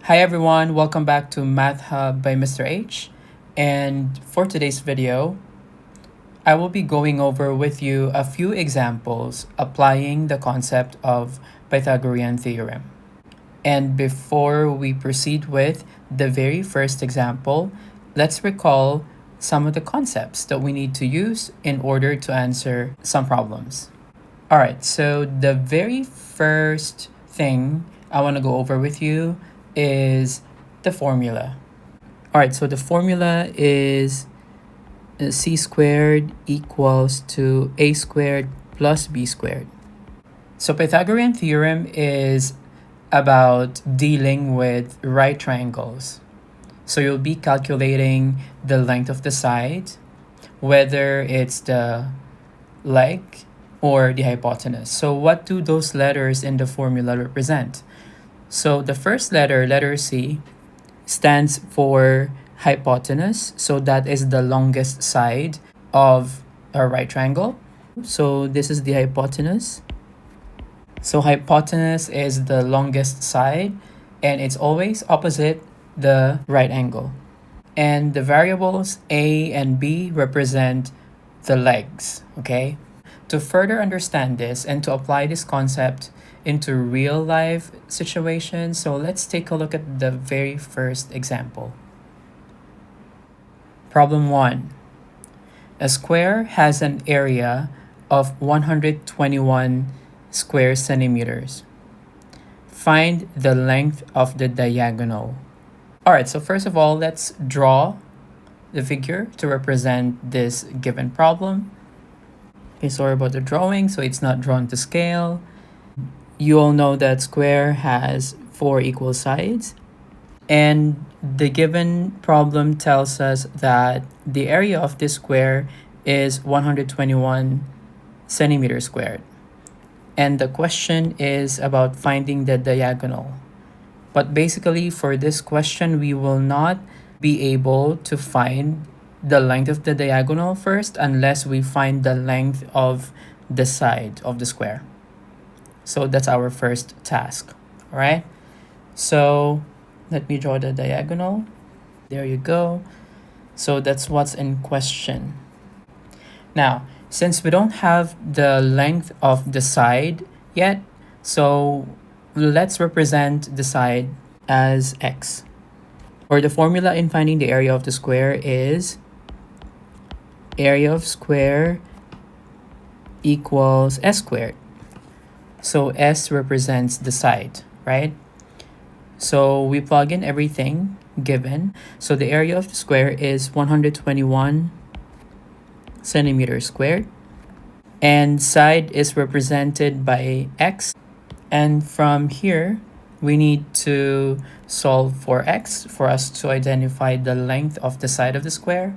Hi everyone, welcome back to Math Hub by Mr. H. And for today's video, I will be going over with you a few examples applying the concept of Pythagorean Theorem. And before we proceed with the very first example, let's recall some of the concepts that we need to use in order to answer some problems. All right, so the very first thing I want to go over with you is the formula. All right, so the formula is c squared equals to a squared plus b squared. So Pythagorean theorem is about dealing with right triangles. So you'll be calculating the length of the side, whether it's the leg or the hypotenuse. So what do those letters in the formula represent? So the first letter, letter C, stands for hypotenuse. So that is the longest side of a right triangle. So this is the hypotenuse. So hypotenuse is the longest side and it's always opposite the right angle. And the variables A and B represent the legs, okay? To further understand this and to apply this concept into real life situations, so let's take a look at the very first example. Problem 1. A square has an area of 121 square centimeters. Find the length of the diagonal. All right, so first of all, let's draw the figure to represent this given problem. Okay, sorry about the drawing, so it's not drawn to scale. You all know that square has 4 equal sides, and the given problem tells us that the area of this square is 121 centimeters squared. And the question is about finding the diagonal. But basically for this question, we will not be able to find the length of the diagonal first unless we find the length of the side of the square. So that's our first task, all right? So let me draw the diagonal. There you go. So that's what's in question. Now, since we don't have the length of the side yet, so let's represent the side as x. Or the formula in finding the area of the square is area of square equals s squared. So S represents the side, right? So we plug in everything given. So the area of the square is 121 centimeters squared. And side is represented by x. And from here, we need to solve for x for us to identify the length of the side of the square.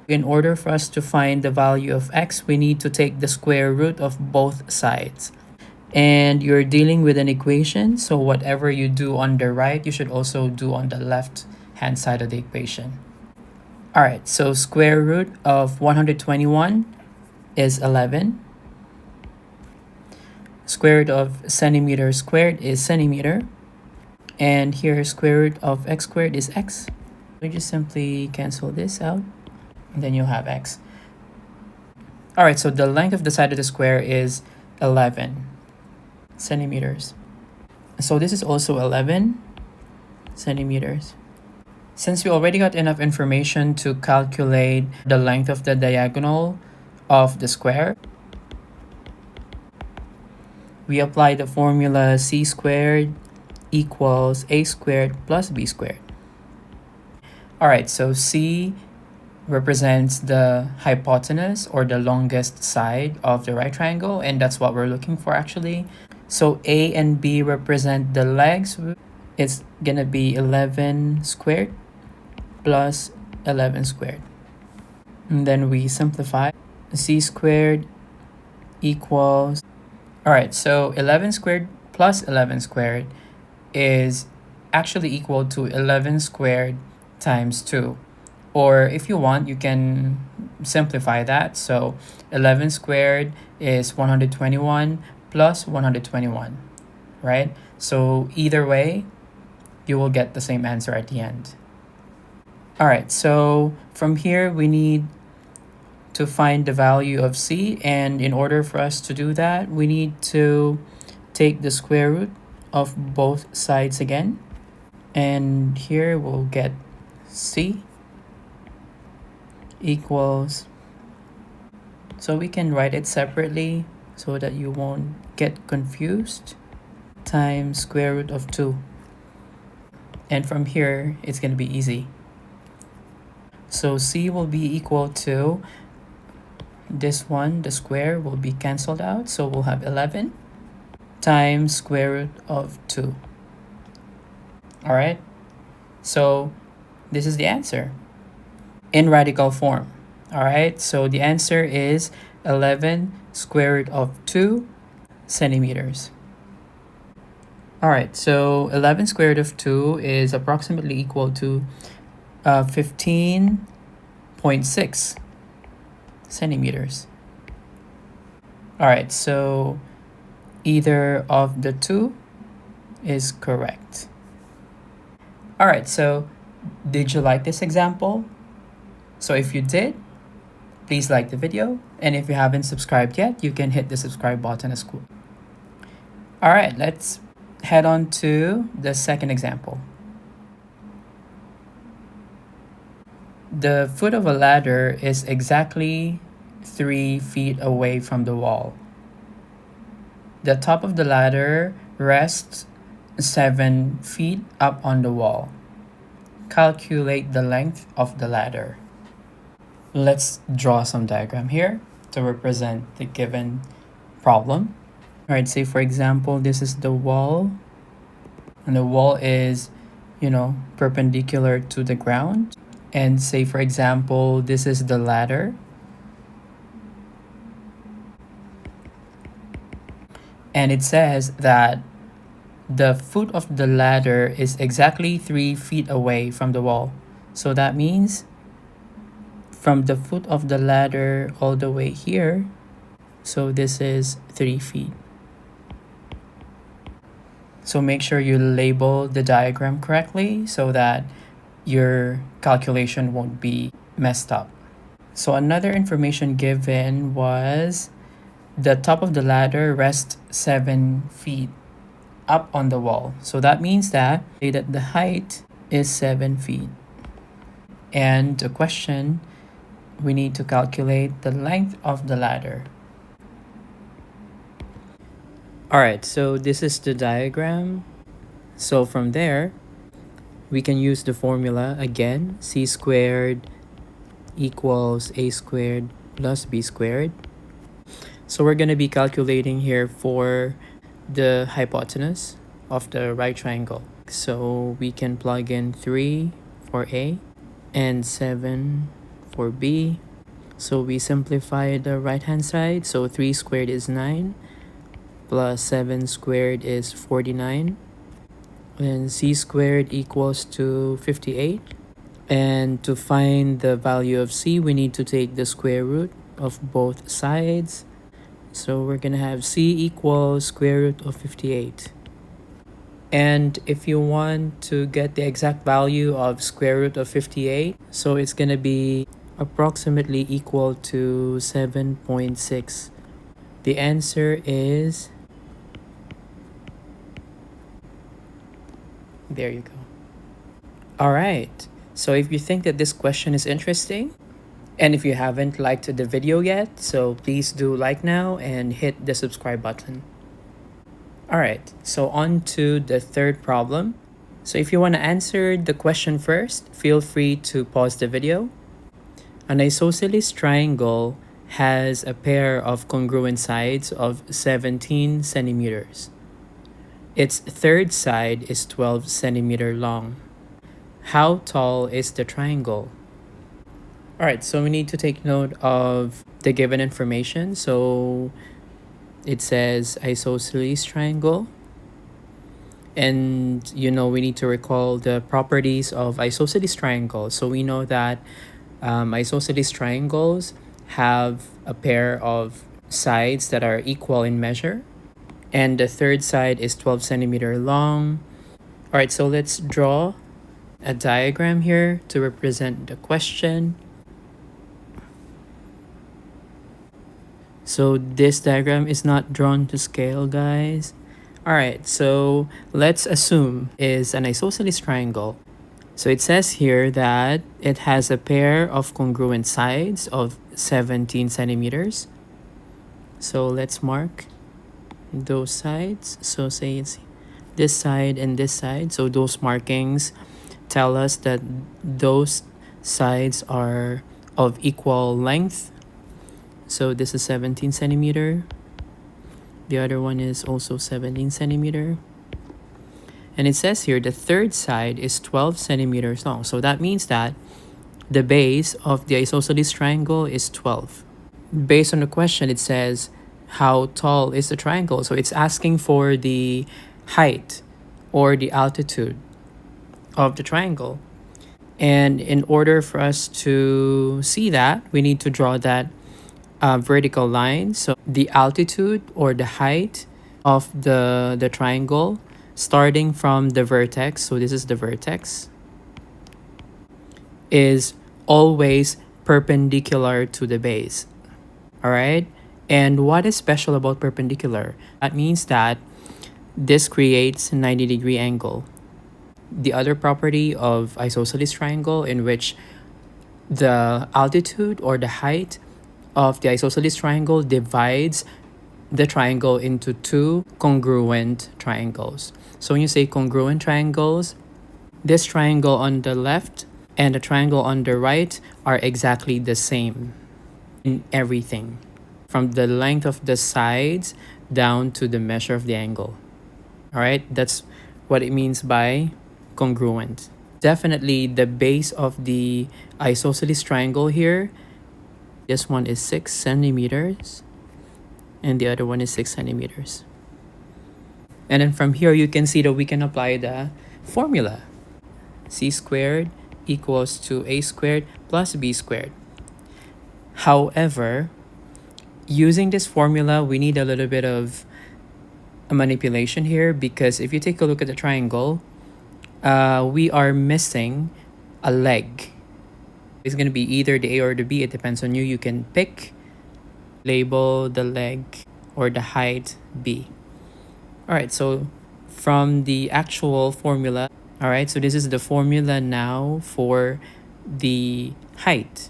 In order for us to find the value of x, we need to take the square root of both sides. And you're dealing with an equation, so whatever you do on the right, you should also do on the left hand side of the equation. All right, so square root of 121 is 11. Square root of centimeter squared is centimeter. And here square root of x squared is x. We just simply cancel this out and then you'll have x. All right, so the length of the side of the square is 11 centimeters. So this is also 11 centimeters. Since we already got enough information to calculate the length of the diagonal of the square, we apply the formula c squared equals a squared plus b squared. All right, so c represents the hypotenuse or the longest side of the right triangle, and that's what we're looking for actually. So A and B represent the legs. It's gonna be 11 squared plus 11 squared. And then we simplify. C squared equals, all right, so 11 squared plus 11 squared is actually equal to 11 squared times 2. Or if you want, you can simplify that. So 11 squared is 121 plus 121, right? So either way, you will get the same answer at the end. All right, so from here we need to find the value of c, and in order for us to do that, we need to take the square root of both sides again, and here we'll get c equals, so we can write it separately so that you won't get confused, times square root of 2. And from here, it's going to be easy. So c will be equal to this one, the square will be cancelled out, so we'll have 11 times square root of 2. All right, so this is the answer in radical form. All right, so the answer is 11 square root of 2 centimeters. All right, so 11 square root of 2 is approximately equal to 15.6 centimeters. All right, so either of the two is correct. All right, so did you like this example? So if you did, please like the video, and if you haven't subscribed yet, you can hit the subscribe button as well. All right, let's head on to the second example. The foot of a ladder is exactly 3 feet away from the wall. The top of the ladder rests 7 feet up on the wall. Calculate the length of the ladder. Let's draw some diagram here to represent the given problem. All right, say for example, this is the wall, and the wall is, perpendicular to the ground. And say for example, this is the ladder. And it says that the foot of the ladder is exactly 3 feet away from the wall. So that means from the foot of the ladder all the way here, so this is 3 feet. So make sure you label the diagram correctly so that your calculation won't be messed up. So another information given was the top of the ladder rests 7 feet up on the wall. So that means that the height is 7 feet. And the question, we need to calculate the length of the ladder. All right, so this is the diagram. So from there, we can use the formula again, c squared equals a squared plus b squared. So we're going to be calculating here for the hypotenuse of the right triangle. So we can plug in 3 for A and 7 for B. So we simplify the right hand side. So 3 squared is 9 plus 7 squared is 49. And c squared equals to 58. And to find the value of c, we need to take the square root of both sides. So we're going to have c equals square root of 58. And if you want to get the exact value of square root of 58, so it's going to be approximately equal to 7.6. The answer is, there you go. All right. So if you think that this question is interesting, and if you haven't liked the video yet, so please do like now and hit the subscribe button. All right, so on to the third problem. So if you want to answer the question first, feel free to pause the video. An isosceles triangle has a pair of congruent sides of 17 centimeters. Its third side is 12 centimeter long. How tall is the triangle? All right, so we need to take note of the given information. So it says isosceles triangle. And, we need to recall the properties of isosceles triangles. So we know that isosceles triangles have a pair of sides that are equal in measure. And the third side is 12 centimeter long. All right, so let's draw a diagram here to represent the question. So this diagram is not drawn to scale, guys. All right, so let's assume is an isosceles triangle. So it says here that it has a pair of congruent sides of 17 centimeters. So let's mark those sides. So say it's this side and this side. So those markings tell us that those sides are of equal length. So this is 17 centimeter. The other one is also 17 centimeter. And it says here the third side is 12 centimeters long. So that means that the base of the isosceles triangle is 12. Based on the question, it says how tall is the triangle? So it's asking for the height or the altitude of the triangle. And in order for us to see that, we need to draw that vertical line. So the altitude or the height of the triangle starting from the vertex, so this is the vertex, is always perpendicular to the base. All right, and what is special about perpendicular? That means that this creates a 90-degree angle. The other property of isosceles triangle in which the altitude or the height of the isosceles triangle divides the triangle into two congruent triangles. So when you say congruent triangles, this triangle on the left and the triangle on the right are exactly the same in everything, from the length of the sides down to the measure of the angle. All right, that's what it means by congruent. Definitely the base of the isosceles triangle here, this one is 6 centimeters and the other one is 6 centimeters. And then from here, you can see that we can apply the formula. C squared equals to A squared plus B squared. However, using this formula, we need a little bit of a manipulation here, because if you take a look at the triangle, we are missing a leg. It's going to be either the A or the B. It depends on you. You can pick, label the leg or the height B. All right, so from the actual formula, all right, so this is the formula now for the height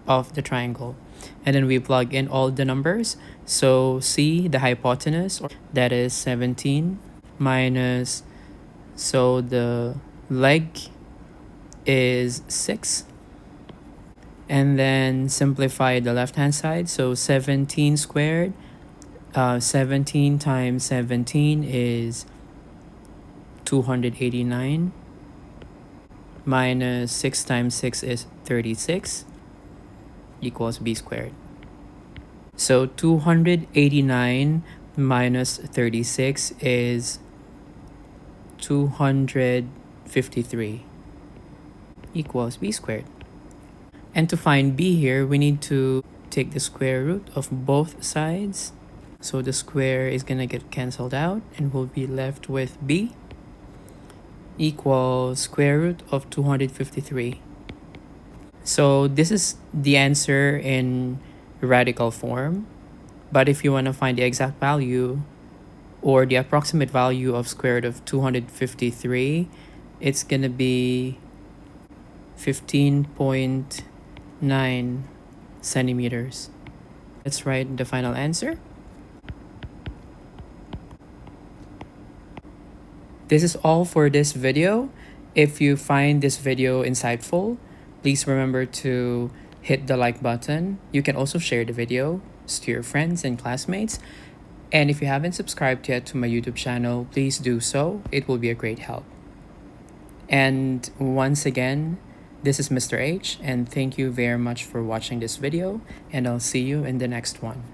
of the triangle. And then we plug in all the numbers. So C, the hypotenuse, that is 17 minus, so the leg is 6. And then simplify the left-hand side. So 17 squared, 17 times 17 is 289, minus 6 times 6 is 36, equals B squared. So 289 minus 36 is 253, equals B squared. And to find B here, we need to take the square root of both sides. So the square is going to get canceled out and we'll be left with B equals square root of 253. So this is the answer in radical form. But if you want to find the exact value or the approximate value of square root of 253, it's going to be 15.9 centimeters. Let's write the final answer. This is all for this video. If you find this video insightful, please remember to hit the like button. You can also share the video to your friends and classmates. And if you haven't subscribed yet to my YouTube channel, please do so. It will be a great help. And once again, this is Mr. H, and thank you very much for watching this video, and I'll see you in the next one.